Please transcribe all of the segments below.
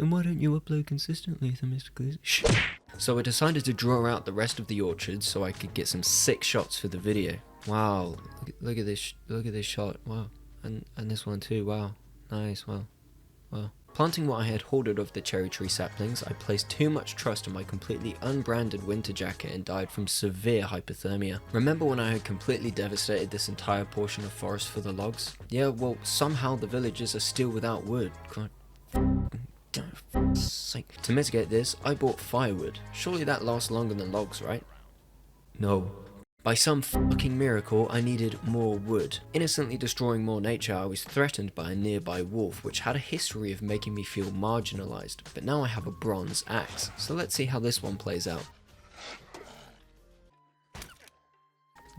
Then why don't you upload consistently, Themistocles? Shh. So I decided to draw out the rest of the orchard so I could get some sick shots for the video. Wow, look at this shot. Wow, and this one too. Wow, nice. Wow. Planting what I had hoarded of the cherry tree saplings, I placed too much trust in my completely unbranded winter jacket and died from severe hypothermia. Remember when I had completely devastated this entire portion of forest for the logs? Yeah, well, somehow the villagers are still without wood. God. To mitigate this, I bought firewood. Surely that lasts longer than logs, right? No. By some fucking miracle, I needed more wood. Innocently destroying more nature, I was threatened by a nearby wolf, which had a history of making me feel marginalized, but now I have a bronze axe, so let's see how this one plays out.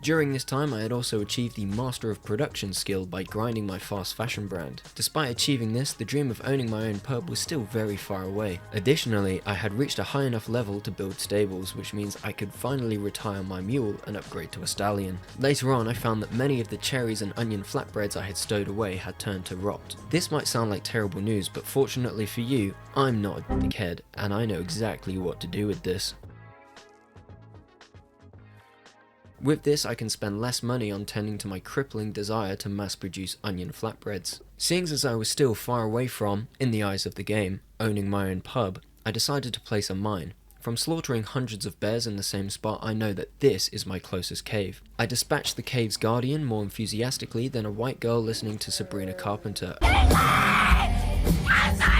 During this time, I had also achieved the Master of Production skill by grinding my fast fashion brand. Despite achieving this, the dream of owning my own pub was still very far away. Additionally, I had reached a high enough level to build stables, which means I could finally retire my mule and upgrade to a stallion. Later on, I found that many of the cherries and onion flatbreads I had stowed away had turned to rot. This might sound like terrible news, but fortunately for you, I'm not a dickhead, and I know exactly what to do with this. With this, I can spend less money on tending to my crippling desire to mass produce onion flatbreads. Seeing as I was still far away from, in the eyes of the game, owning my own pub, I decided to place a mine. From slaughtering hundreds of bears in the same spot, I know that this is my closest cave. I dispatched the cave's guardian more enthusiastically than a white girl listening to Sabrina Carpenter,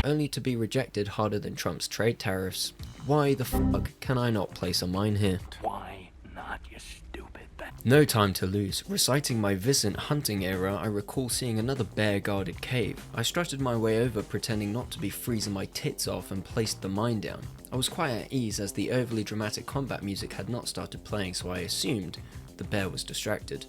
only to be rejected harder than Trump's trade tariffs. Why the fuck can I not place a mine here? Why not, you stupid? No time to lose. Reciting my Vicent hunting era, I recall seeing another bear-guarded cave. I strutted my way over, pretending not to be freezing my tits off, and placed the mine down. I was quite at ease as the overly dramatic combat music had not started playing, so I assumed the bear was distracted.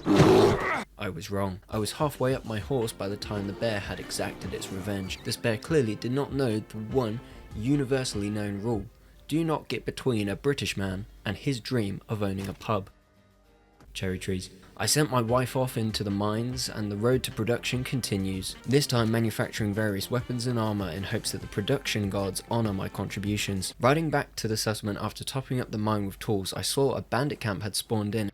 I was wrong. I was halfway up my horse by the time the bear had exacted its revenge. This bear clearly did not know the one universally known rule: do not get between a British man and his dream of owning a pub. Cherry trees. I sent my wife off into the mines, and the road to production continues, this time manufacturing various weapons and armor in hopes that the production gods honor my contributions. Riding back to the settlement after topping up the mine with tools, I saw a bandit camp had spawned in.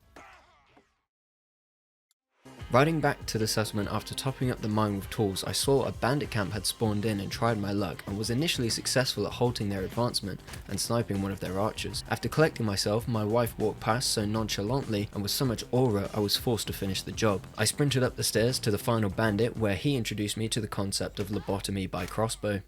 Riding back to the settlement after topping up the mine with tools, I saw a bandit camp had spawned in and tried my luck, and was initially successful at halting their advancement and sniping one of their archers. After collecting myself, my wife walked past so nonchalantly and with so much aura I was forced to finish the job. I sprinted up the stairs to the final bandit, where he introduced me to the concept of lobotomy by crossbow.